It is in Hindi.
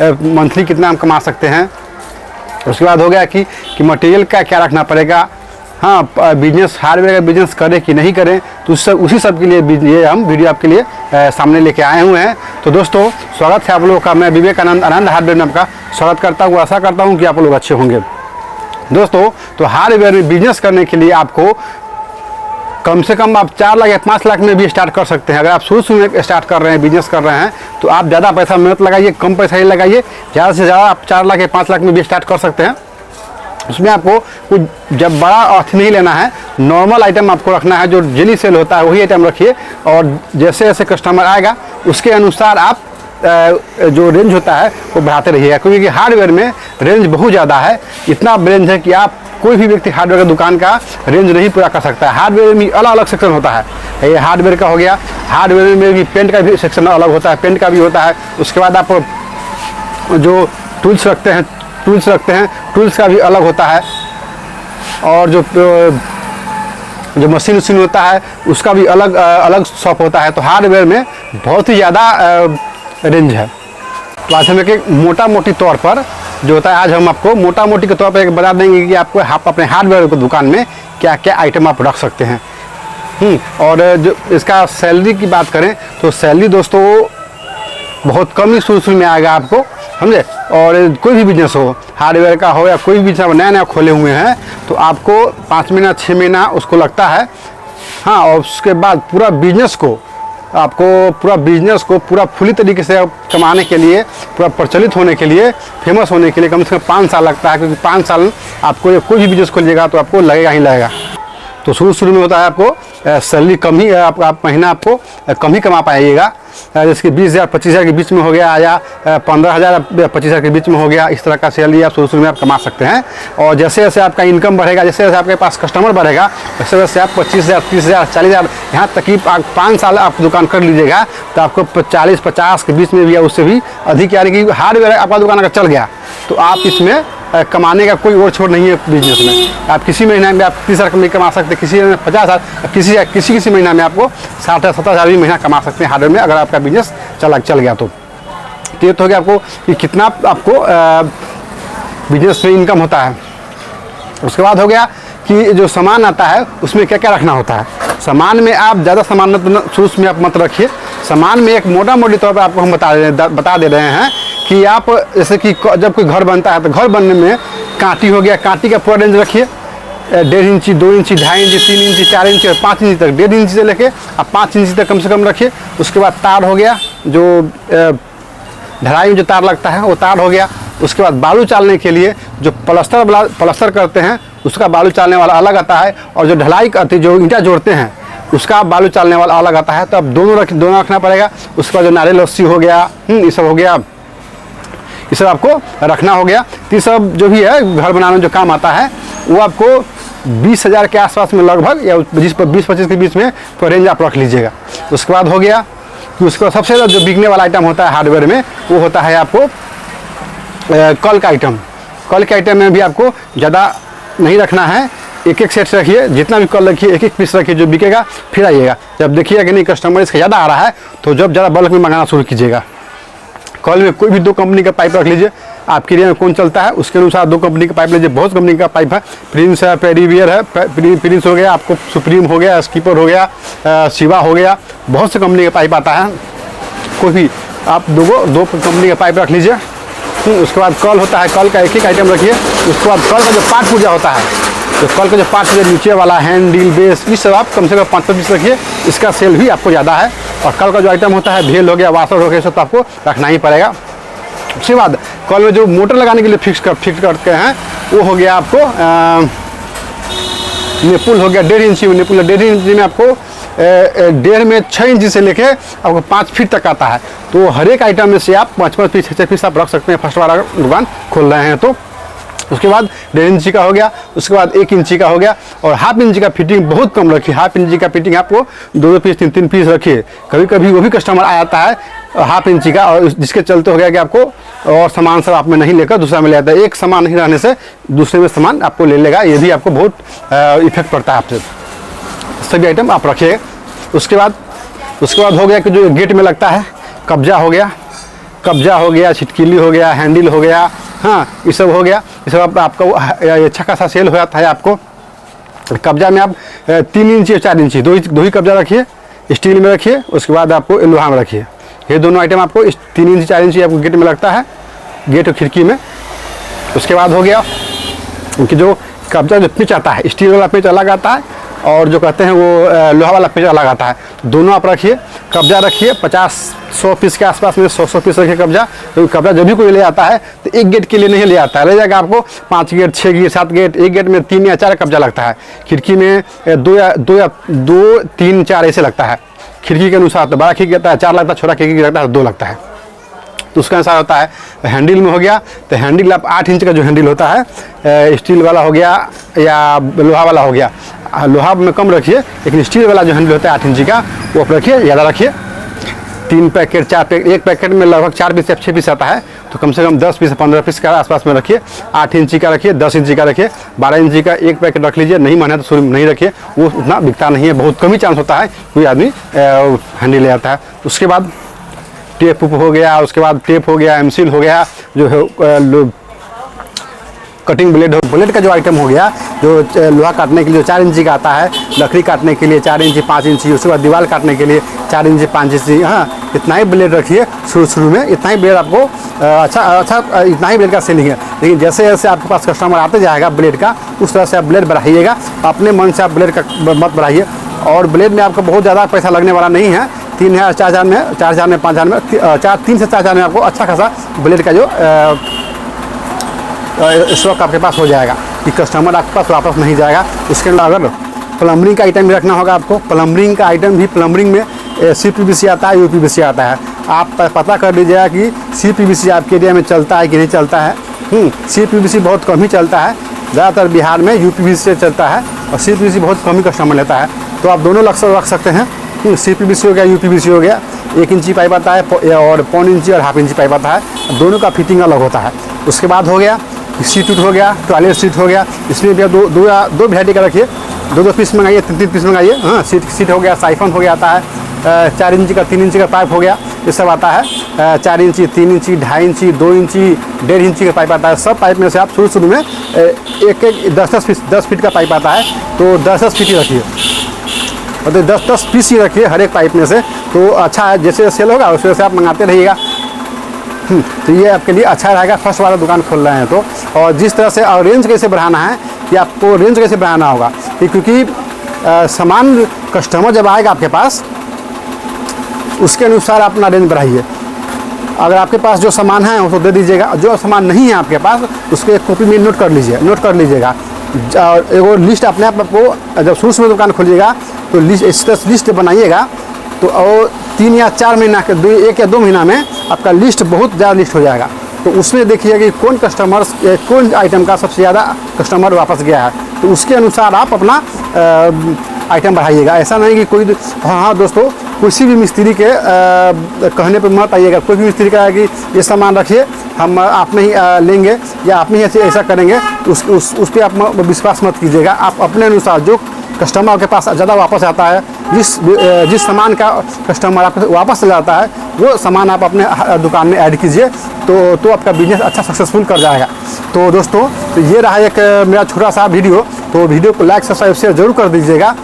मंथली कितना हम कमा सकते हैं। उसके बाद हो गया कि मटेरियल का क्या रखना पड़ेगा। हाँ, बिजनेस हार्डवेयर का बिजनेस करें कि नहीं करें, तो उसी सब के लिए ये हम वीडियो आपके लिए सामने लेके आए हुए हैं। तो दोस्तों स्वागत है आप लोगों का। मैं विवेकानंद आनंद हार्डवेयर में आपका स्वागत करता हूँ। आशा करता हूँ कि आप लोग अच्छे होंगे। दोस्तों तो हार्डवेयर में बिजनेस करने के लिए आपको कम से कम आप 4 लाख या 5 लाख में भी स्टार्ट कर सकते हैं। अगर आप शुरू में स्टार्ट कर रहे हैं, बिजनेस कर रहे हैं, तो आप ज़्यादा पैसा मत लगाइए, कम पैसा ही लगाइए। ज़्यादा से ज़्यादा आप 4 लाख या 5 लाख में भी स्टार्ट कर सकते हैं। उसमें आपको कुछ जब बड़ा अर्थ नहीं लेना है, नॉर्मल आइटम आपको रखना है। जो डेली सेल होता है वही आइटम रखिए, और जैसे जैसे कस्टमर आएगा उसके अनुसार आप जो रेंज होता है वो बढ़ाते रहिएगा। क्योंकि हार्डवेयर में रेंज बहुत ज़्यादा है। इतना रेंज है कि आप कोई भी व्यक्ति हार्डवेयर की दुकान का रेंज नहीं पूरा कर सकता है। हार्डवेयर में अलग अलग सेक्शन होता है। ये हार्डवेयर का हो गया। हार्डवेयर में भी पेंट का भी सेक्शन अलग होता है, पेंट का भी होता है। उसके बाद आप जो टूल्स रखते हैं टूल्स का भी अलग होता है। और जो मशीन होता है उसका भी अलग शॉप होता है। तो हार्डवेयर में बहुत ही ज़्यादा रेंज है। तो आज हम एक मोटा मोटी तौर पर जो होता है, आज हम आपको मोटा मोटी के तौर पर एक बता देंगे कि आपको अपने हार्डवेयर की दुकान में क्या क्या आइटम आप रख सकते हैं। और जो इसका सैलरी की बात करें तो सैलरी दोस्तों बहुत कम ही शुरू में आएगा आपको, समझे। और कोई भी बिजनेस हो, हार्डवेयर का हो या कोई भी बिजनेस नया खोले हुए हैं, तो आपको 5 महीना 6 महीना उसको लगता है। हाँ, और उसके बाद पूरा बिजनेस को पूरा फुली तरीके से कमाने के लिए, पूरा प्रचलित होने के लिए, फेमस होने के लिए कम से कम 5 साल लगता है। क्योंकि 5 साल आपको कोई भी बिजनेस खोलिएगा तो आपको लगेगा ही लगेगा। तो शुरू में होता है आपको सैलरी कम ही, आप महीना आपको कम ही कमा पाइएगा। जैसे 20,000 25,000 के बीच में हो गया, या 15,000 25,000 के बीच में हो गया। इस तरह का सैलरी आप शुरू में आप कमा सकते हैं। और जैसे जैसे आपका इनकम बढ़ेगा, जैसे जैसे आपके पास कस्टमर बढ़ेगा, वैसे वैसे आप 25,000 30,000 40,000 यहाँ तक कि 5 साल आप दुकान कर लीजिएगा तो आपको 40-50 के बीच में भी या उससे भी अधिक, यानी कि हार्डवेयर आपका दुकान अगर चल गया तो आप इसमें कमाने का कोई और छोड़ नहीं है बिजनेस में। आप किसी महीने में आप 30,000 कम कमा सकते हैं, किसी में 50,000, किसी महीना में आपको 60-70,000 भी महीना कमा सकते हैं हार्डवेयर में, अगर आपका बिजनेस चल गया तो। ये तो हो गया आपको कि कितना आपको बिजनेस में इनकम होता है। उसके बाद हो गया कि जो सामान आता है उसमें क्या क्या रखना होता है। सामान में आप ज़्यादा सामान शुरू में आप मत रखिए। सामान में एक मोटा मोटी तौर पर आपको हम बता दे रहे हैं कि आप जैसे कि जब कोई घर बनता है तो घर बनने में कांटी हो गया, कांटी का पूरा रेंज रखिए। 1.5 इंची 2 इंची 2.5 इंची 3 इंची 4 इंची और 5 इंची तक, 1.5 इंची से लेके आप 5 इंची तक कम से कम रखिए। उसके बाद तार हो गया, जो ढलाई में जो तार लगता है वो तार हो गया। उसके बाद बालू चालने के लिए जो प्लास्टर करते हैं उसका बालू चालने वाला अलग आता है, और जो ढलाई करते जो ईंटा जोड़ते हैं उसका बालू चालने वाला अलग आता है। तो अब दोनों रखना पड़ेगा। उसके बाद जो नारियल लस्सी हो गया, ये सब हो गया, ये सब आपको रखना हो गया। तो ये सब जो भी है घर बनाने में जो काम आता है वो आपको 20,000 के आसपास में लगभग, या 20-25 के बीच में तो रेंज आप रख लीजिएगा। उसके बाद हो गया कि उसका सबसे ज़्यादा जो बिकने वाला आइटम होता है हार्डवेयर में वो होता है आपको कल का आइटम। कल के आइटम में भी आपको ज़्यादा नहीं रखना है, एक सेट रखिए। जितना भी कल रखिए एक पीस रखिए, जो बिकेगा फिर आइएगा। जब देखिएगा कि नहीं कस्टमर इसका ज़्यादा आ रहा है तो जब ज़्यादा बल्क में मंगाना शुरू कीजिएगा। कल में कोई भी 2 कंपनी का पाइप रख लीजिए। आपके एरिया में कौन चलता है उसके अनुसार 2 कंपनी का पाइप लीजिए। बहुत कंपनी का पाइप है, प्रिंस है, पेरीवियर है, प्रिंस हो गया, आपको सुप्रीम हो गया, स्कीपर हो गया, शिवा हो गया, बहुत से कंपनी का पाइप आता है। कोई भी आप 2 कंपनी का पाइप रख लीजिए। उसके बाद कल होता है, कल का एक आइटम रखिए। उसके बाद कल का जो पार्ट पूजा होता है, तो कल का जो पार्ट पूजा नीचे वाला हैंडल बेस, इस सब आप कम से कम 5 पीस रखिए। इसका सेल भी आपको ज़्यादा है। और कल का जो आइटम होता है भेल हो गया, वाशर हो गया, सब तो आपको रखना ही पड़ेगा। उसके बाद कल में जो मोटर लगाने के लिए फिक्स करते हैं वो हो गया आपको नेपुल हो गया 1.5 इंची में। नेपुल 1.5 इंची में आपको 1.5 में 6 इंची से लेके आपको 5 फीट तक आता है। तो हर एक आइटम में से आप 5 पीस 6 पीस आप रख सकते हैं फर्स्ट बार दुकान खोल रहे हैं तो। उसके बाद 1.5 इंची का हो गया। उसके बाद 1 इंची का हो गया। और हाफ इंची का फिटिंग बहुत कम रखिए। हाफ इंची का फिटिंग आपको 2 पीस 3 पीस रखिए। कभी कभी वो भी कस्टमर आ जाता है हाफ इंची का, और जिसके चलते हो गया कि आपको और सामान सब आप में नहीं लेकर दूसरा में ले आता है। एक सामान नहीं रहने से दूसरे में सामान आपको ले लेगा। ये भी आपको बहुत इफेक्ट पड़ता है आपसे। सभी आइटम आप रखिए। उसके बाद हो गया कि जो गेट में लगता है कब्जा हो गया, कब्जा हो गया, छिटकिली हो गया, हैंडल हो गया, हाँ ये सब हो गया। ये सब आपका अच्छा खासा सेल हो जाता है आपको। कब्जा में आप 3 इंची और 4 इंची दो ही कब्जा रखिए, स्टील में रखिए, उसके बाद आपको लोहा में रखिए। ये दोनों आइटम आपको 3 इंची 4 इंची आपको गेट में लगता है, गेट और खिड़की में। उसके बाद हो गया कि जो कब्जा जो पिच आता है, स्टील वाला पिच अलग आता है और जो कहते हैं वो लोहा वाला पिच अलग आता है। दोनों आप रखिए। कब्जा रखिए 50-100 पीस के आसपास में, 100 पीस रखिए कब्जा। क्योंकि कब्जा जब भी कोई ले आता है तो एक गेट के लिए नहीं ले आता है, ले जाएगा आपको 5 गेट, 6 गेट, 7 गेट। एक गेट में 3 या 4 कब्जा लगता है। खिड़की में 2, 3, 4 ऐसे लगता है खिड़की के अनुसार। तो बड़ा खिड़की लगता है 4 लगता है, छोटा खिड़की लगता है 2 लगता है। तो उसका अनुसार होता है। हैंडल में हो गया तो हैंडल आप 8 इंच का जो हैंडल होता है, स्टील वाला हो गया या लोहा वाला हो गया। लोहा में कम रखिए, लेकिन स्टील वाला जो हैंडल होता है 8 इंची का वो आप रखिए, ज़्यादा रखिए। 3 पैकेट 4 पैकेट, एक पैकेट में लगभग 4 पीस या 6 पीस आता है, तो कम से कम 10 पीस 15 पीस का आसपास में रखिए। 8 इंची का रखिए, 10 इंची का रखिए, 12 इंची का एक पैकेट रख लीजिए। नहीं माने तो शुरू में नहीं रखिए, वो उतना बिकता नहीं है, बहुत कम ही चांस होता है कोई आदमी हैंडल ले आता है। उसके बाद टेप हो गया, उसके बाद टेप हो गया, एमसील हो गया, जो है कटिंग ब्लेड का जो आइटम हो गया, जो लोहा काटने के लिए 4 इंची का आता है, लकड़ी काटने के लिए 4 इंची 5 इंची, उसके बाद दीवार काटने के लिए 4 इंची 5 इंची। हाँ, इतना ही ब्लेड रखिए शुरू में। इतना ही ब्लेड आपको अच्छा इतना ही ब्लेड का सेलिंग है। लेकिन जैसे जैसे आपके पास कस्टमर आते जाएगा ब्लेड का, उस तरह से आप ब्लेड बढ़ाइएगा। अपने मन से आप ब्लेड का मत बढ़ाइए। और ब्लेड में आपको बहुत ज़्यादा पैसा लगने वाला नहीं है। 3000 4000 में, 4000 में, 5000 में, 3 से 4000 में आपको अच्छा खासा ब्लेड का जो स्टॉक आपके पास हो जाएगा कि कस्टमर आपके पास वापस नहीं जाएगा। उसके अलावा अगर प्लम्बरिंग का आइटम भी रखना होगा आपको। प्लम्बरिंग का आइटम भी, प्लम्बरिंग में CPVC आता है, UPVC आता है। आप पता कर लीजिएगा कि CPVC आपके एरिया में चलता है कि नहीं चलता है। CPVC बहुत कम ही चलता है, ज़्यादातर बिहार में UPVC से चलता है और CPVC बहुत कम ही कस्टमर लेता है। तो आप दोनों रख सकते हैं। CPVC हो गया, UPVC हो गया। 1 इंची पाइप आता है और 1.5 इंची और 1/2 इंची पाइप आता है। दोनों का फिटिंग अलग होता है। उसके बाद हो गया सीट हो गया, टॉयलेट सीट हो गया। इसमें भी दो वैरायटी का रखिए, 2 पीस मंगाइए, 3 पीस मंगाइए। हाँ, सीट हो गया, साइफन हो गया आता है, 4 इंची का, 3 इंची का पाइप हो गया, ये सब आता है। 4 इंची, 3 इंची, 2.5 इंची, 2 इंची, 1.5 इंची का पाइप आता है। सब पाइप में से आप शुरू में एक 10 फीट का पाइप आता है, तो 10 फीट ही रखिए, मतलब 10 पीस ही रखिए हर एक पाइप में से। तो अच्छा है, जैसे सेल होगा उस वजह से आप मंगाते रहिएगा। तो ये आपके लिए अच्छा रहेगा, फर्स्ट वाला दुकान खोल रहे हैं तो। और जिस तरह से और रेंज कैसे बढ़ाना है कि आपको रेंज कैसे बढ़ाना होगा, क्योंकि सामान कस्टमर जब आएगा आपके पास उसके अनुसार अपना रेंज बढ़ाइए। अगर आपके पास जो सामान है उसको दे दीजिएगा, जो सामान नहीं है आपके पास उसको एक कॉपी में नोट कर लीजिएगा। एगो लिस्ट अपने आप को जब शुरू में दुकान खोलिएगा तो लिस्ट बनाइएगा। तो और 3 या 4 महीना के 1 या 2 महीना में आपका लिस्ट बहुत ज़्यादा लिस्ट हो जाएगा। तो उसमें देखिए कि कौन आइटम का सबसे ज़्यादा कस्टमर वापस गया है, तो उसके अनुसार आप अपना आइटम बढ़ाइएगा। ऐसा नहीं कि कोई हाँ दोस्तों, किसी भी मिस्त्री के कहने पर मत आइएगा। कोई भी मिस्त्री कहा कि ये सामान रखिए, हम आप में ही लेंगे या आप में ही ऐसा करेंगे, उस पर आप विश्वास मत कीजिएगा। आप अपने अनुसार जो कस्टमर के पास ज़्यादा वापस आता है, जिस सामान का कस्टमर आपको वापस जाता है वो सामान आप अपने दुकान में ऐड कीजिए, तो आपका बिजनेस अच्छा सक्सेसफुल कर जाएगा। तो दोस्तों, तो ये रहा एक मेरा छोटा सा वीडियो। तो वीडियो को लाइक, सब्सक्राइब, शेयर जरूर कर दीजिएगा।